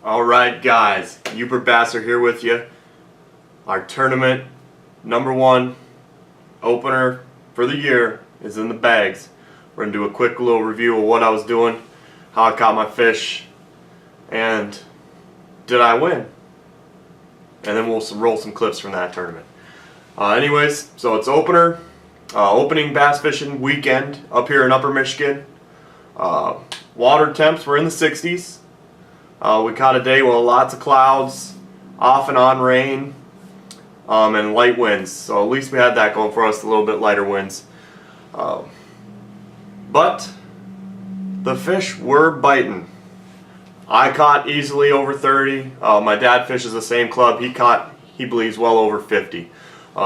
Alright guys, Yooper Bass here with you. Our tournament #1 opener for the year is in the bags. We're going to do a quick little review of what I was doing, how I caught my fish, and did I win? And then we'll roll some clips from that tournament. Anyways, so it's opening bass fishing weekend up here in Upper Michigan. Water temps were in the 60s. We caught a day with lots of clouds, off and on rain, and light winds. So at least we had that going for us, a little bit lighter winds. But the fish were biting. I caught easily over 30. My dad fishes the same club. He believes well over 50.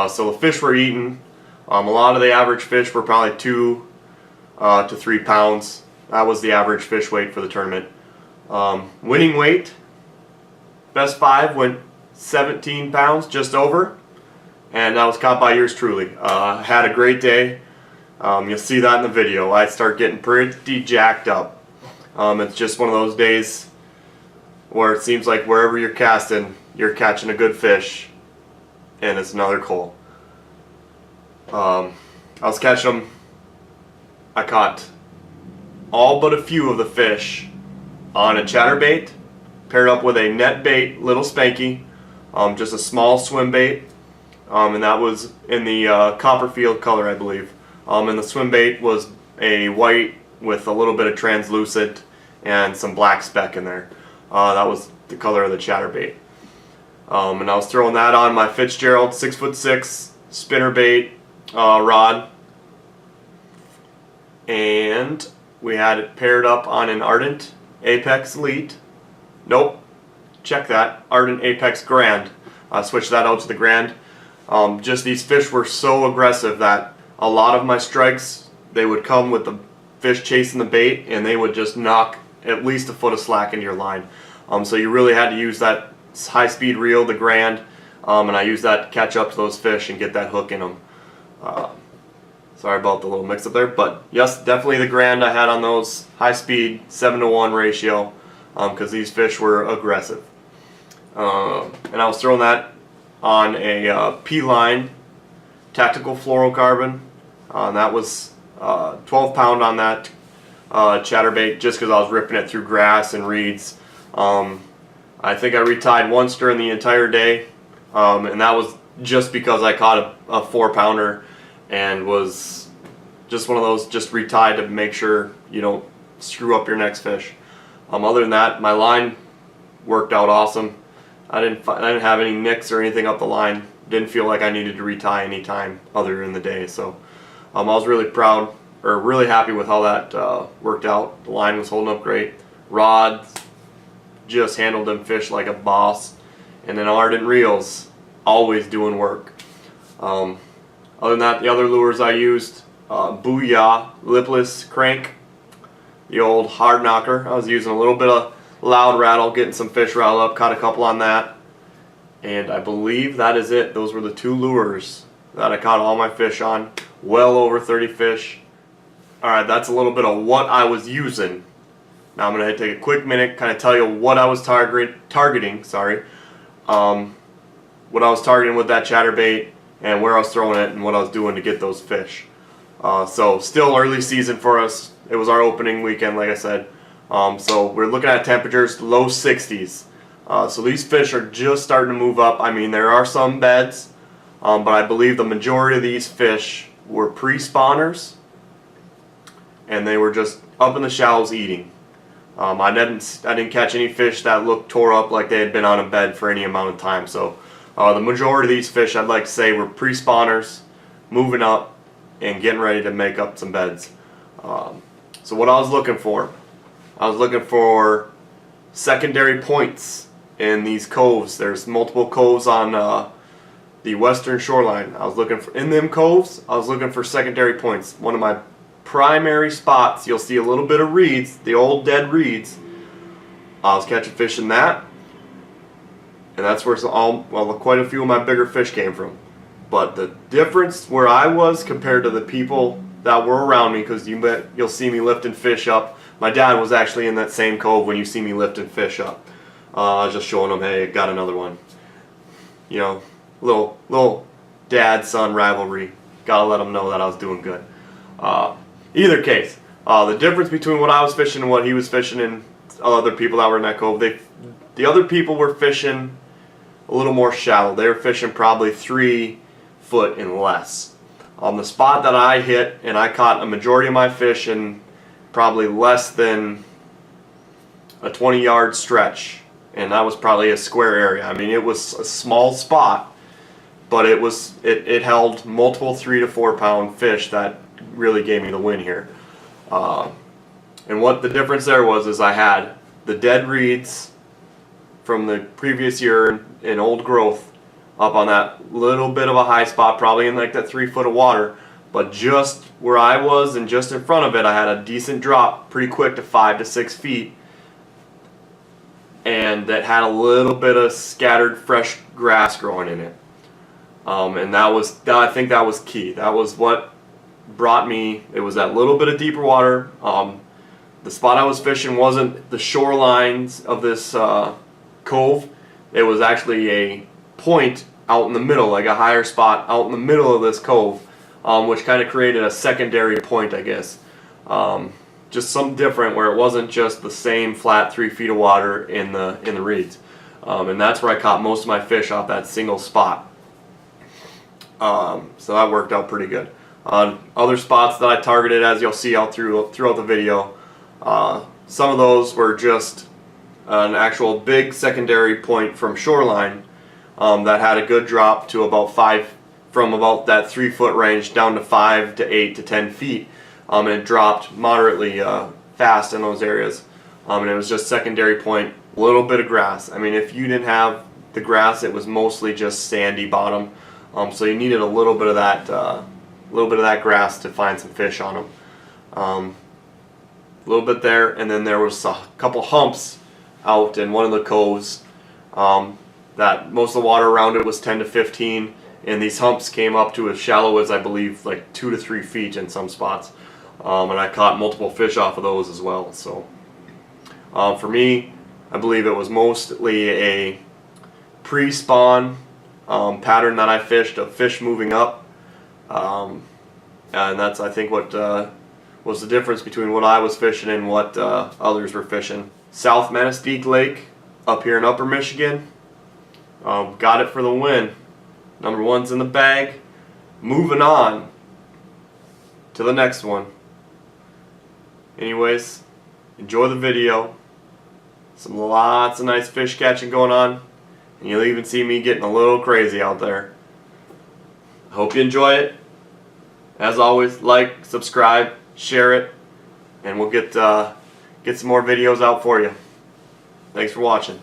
So the fish were eating. A lot of the average fish were probably 2 to 3 pounds. That was the average fish weight for the tournament. Winning weight, best 5 went 17 pounds, just over, and that was caught by yours truly. Had a great day. You'll see that in the video. I start getting pretty jacked up. It's just one of those days where it seems like wherever you're casting, you're catching a good fish, and it's another coal. I was catching them. I caught all but a few of the fish on a chatterbait, paired up with a Netbait Little Spanky, just a small swim bait, and that was in the Copperfield color, I believe. And the swim bait was a white with a little bit of translucent and some black speck in there. That was the color of the chatterbait. And I was throwing that on my Fitzgerald 6'6" spinnerbait rod, and we had it paired up on an Ardent Apex Elite. Nope, check that. Ardent Apex Grand. I switched that out to the Grand. Just these fish were so aggressive that a lot of my strikes, they would come with the fish chasing the bait, and they would just knock at least a foot of slack into your line. So you really had to use that high-speed reel, the Grand, and I used that to catch up to those fish and get that hook in them. Sorry about the little mix-up there, but yes, definitely the Grand I had on those. High-speed, 7-to-1 ratio, because these fish were aggressive. And I was throwing that on a P-line tactical fluorocarbon. That was 12 pound on that chatterbait, just because I was ripping it through grass and reeds. I think I retied once during the entire day, and that was just because I caught a 4-pounder and was just one of those, just retied to make sure you don't screw up your next fish. Other than that, my line worked out awesome. I didn't have any nicks or anything up the line. Didn't feel like I needed to retie any time other in the day. So I was really proud, or really happy with how that worked out. The line was holding up great. Rod just handled them fish like a boss, and then Ardent reels always doing work. Other than that, the other lures I used, Booyah lipless crank, the old hard knocker. I was using a little bit of loud rattle, getting some fish riled up, caught a couple on that, and I believe that is it. Those were the 2 lures that I caught all my fish on, well over 30 fish. Alright, that's a little bit of what I was using. Now I'm going to take a quick minute, kind of tell you what I was targeting, what I was targeting with that chatterbait, and where I was throwing it, and what I was doing to get those fish. So still early season for us. It was our opening weekend, like I said. So we're looking at temperatures low 60s. So these fish are just starting to move up. I mean, there are some beds, but I believe the majority of these fish were pre-spawners, and they were just up in the shallows eating. I didn't catch any fish that looked tore up like they had been on a bed for any amount of time. So the majority of these fish, I'd like to say, were pre-spawners, moving up and getting ready to make up some beds. So what I was looking for secondary points in these coves. There's multiple coves on the western shoreline. In them coves, I was looking for secondary points. One of my primary spots, you'll see a little bit of reeds, the old dead reeds. I was catching fish in that, and that's where quite a few of my bigger fish came from. But the difference where I was compared to the people that were around me, because you'll see me lifting fish up. My dad was actually in that same cove when you see me lifting fish up. I was just showing them, hey, got another one. You know, little dad-son rivalry. Gotta let them know that I was doing good. Either case, the difference between what I was fishing and what he was fishing and other people that were in that cove, the other people were fishing a little more shallow. They were fishing probably 3 foot and less. On the spot that I hit, and I caught a majority of my fish in probably less than a 20-yard stretch, and that was probably a square area. I mean, it was a small spot, but it held multiple 3 to 4 pound fish that really gave me the win here. And what the difference there was is I had the dead reeds from the previous year in old growth up on that little bit of a high spot, probably in like that 3 foot of water, but just where I was and just in front of it, I had a decent drop pretty quick to 5 to 6 feet, and that had a little bit of scattered fresh grass growing in it. And I think that was key. That was what brought me. It was that little bit of deeper water. The spot I was fishing wasn't the shorelines of this cove. It was actually a point out in the middle, like a higher spot out in the middle of this cove, which kind of created a secondary point, I guess. Just something different where it wasn't just the same flat 3 feet of water in the reeds. And that's where I caught most of my fish off that single spot. So that worked out pretty good. Other spots that I targeted, as you'll see out throughout the video, some of those were just an actual big secondary point from shoreline that had a good drop to about 5, from about that 3 foot range down to 5 to 8 to 10 feet. And it dropped moderately fast in those areas. And it was just secondary point, a little bit of grass. I mean, if you didn't have the grass, it was mostly just sandy bottom. So you needed a little bit of that grass to find some fish on them. A little bit there, and then there was a couple humps out in one of the coves that most of the water around it was 10 to 15, and these humps came up to as shallow as, I believe, like 2 to 3 feet in some spots. And I caught multiple fish off of those as well. So for me, I believe it was mostly a pre-spawn pattern that I fished, of fish moving up. And that's, I think, what was the difference between what I was fishing and what others were fishing. South Manistique Lake up here in Upper Michigan. Got it for the win. Number 1's in the bag. Moving on to the next one. Anyways, enjoy the video. Lots of nice fish catching going on. And you'll even see me getting a little crazy out there. Hope you enjoy it. As always, like, subscribe, share it, and we'll get some more videos out for you. Thanks for watching.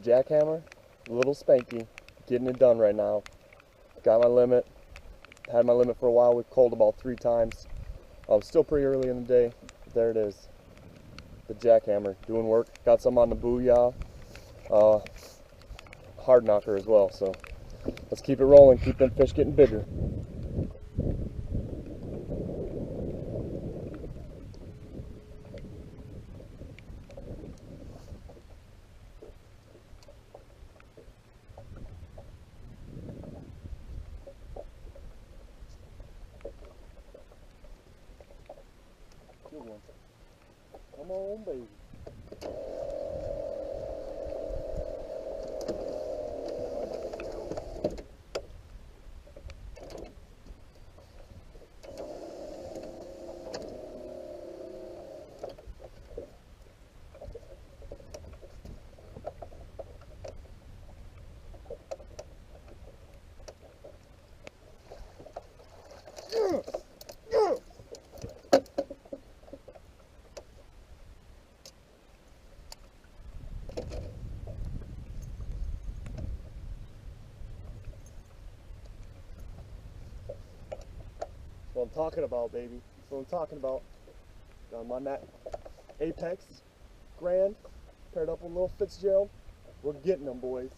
Jackhammer, Little Spanky, getting it done right now. Got my limit. Had my limit for a while. We've called about 3 times. Still pretty early in the day. There it is. The jackhammer doing work. Got some on the Booyah. Hard knocker as well. So let's keep it rolling. Keep them fish getting bigger. Good one. Come on, baby. That's what I'm talking about, baby. That's what I'm talking about. Got him on that Apex Grand, paired up with little Fitzgerald. We're getting them, boys.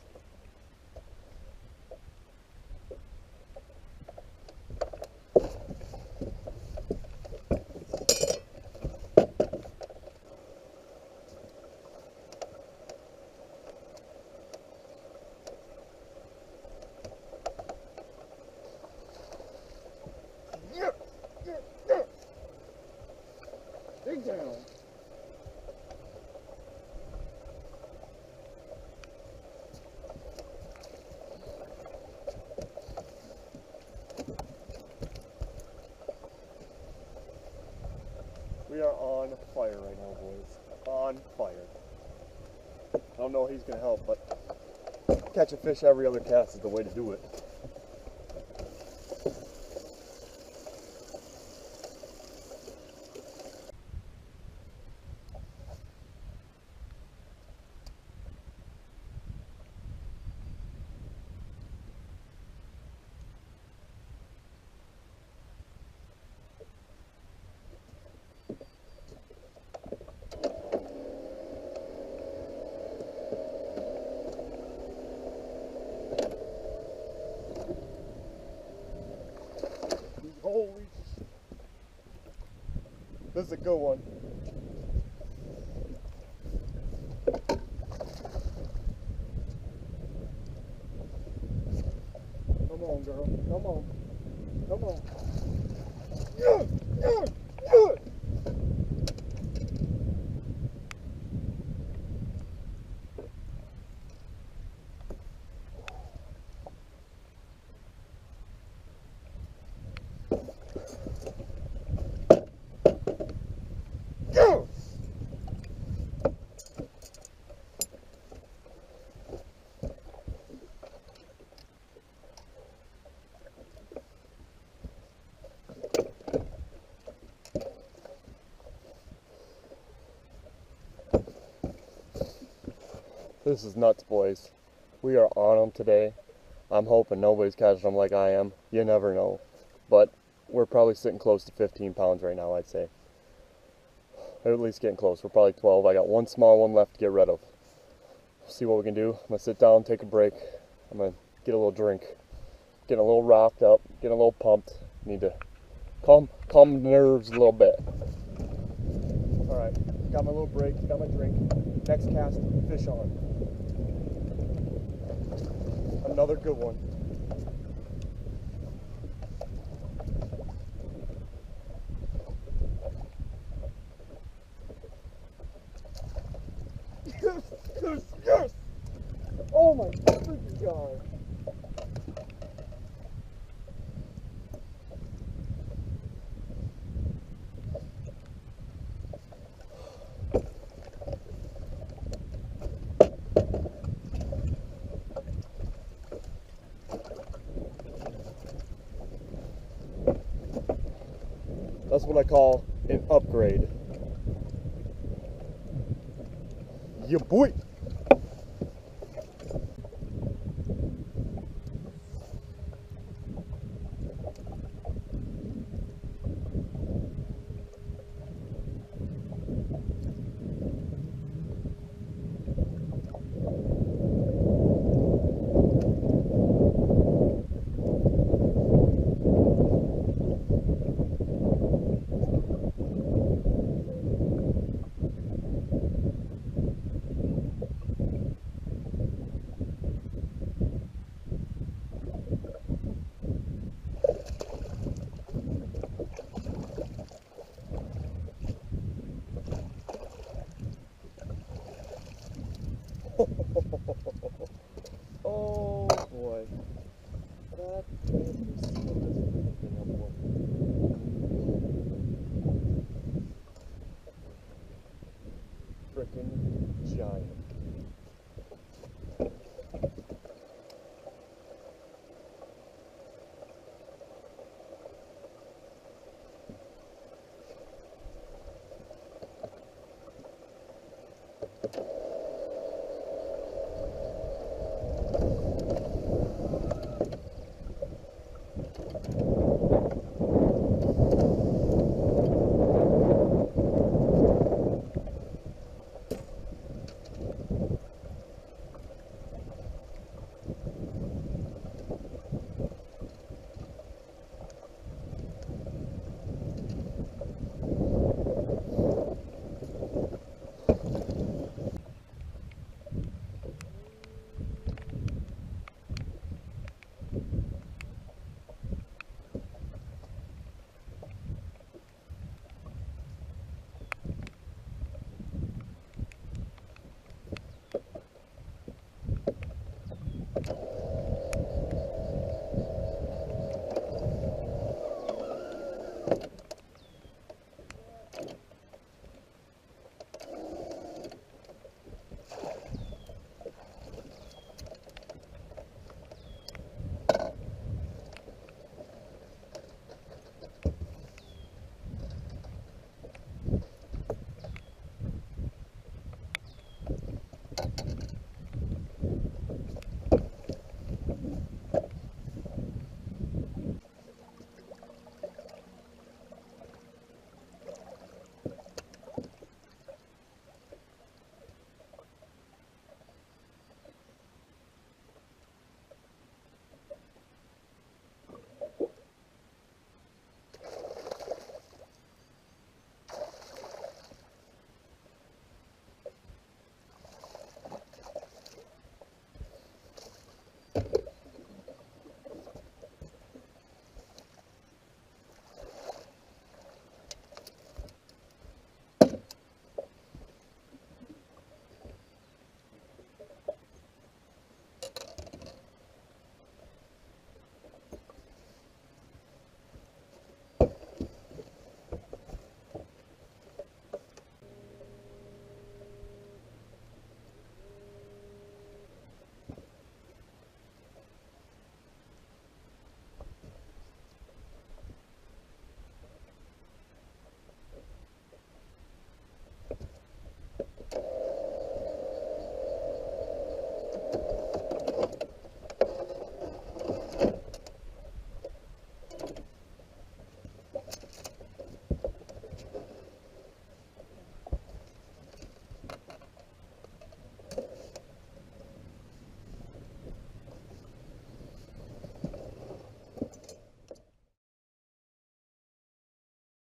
Dig down. We are on fire right now, boys. On fire. I don't know if he's gonna help, but catch a fish every other cast is the way to do it. This is a good one. Come on, girl. Come on. Come on. Yeah, yeah, yeah. Go! This is nuts, boys. We are on them today. I'm hoping nobody's catching them like I am. You never know. But we're probably sitting close to 15 pounds right now, I'd say. Or at least getting close. We're probably 12. I got one small one left to get rid of. See what we can do. I'm going to sit down, take a break. I'm going to get a little drink. Getting a little rocked up, getting a little pumped. Need to calm the nerves a little bit. Alright, got my little break, got my drink. Next cast, fish on. Another good one. Yes, yes, yes! Oh my freaking god! That's what I call an upgrade. Yeah, boy! Oh boy. That is so freaking up. Freaking giant.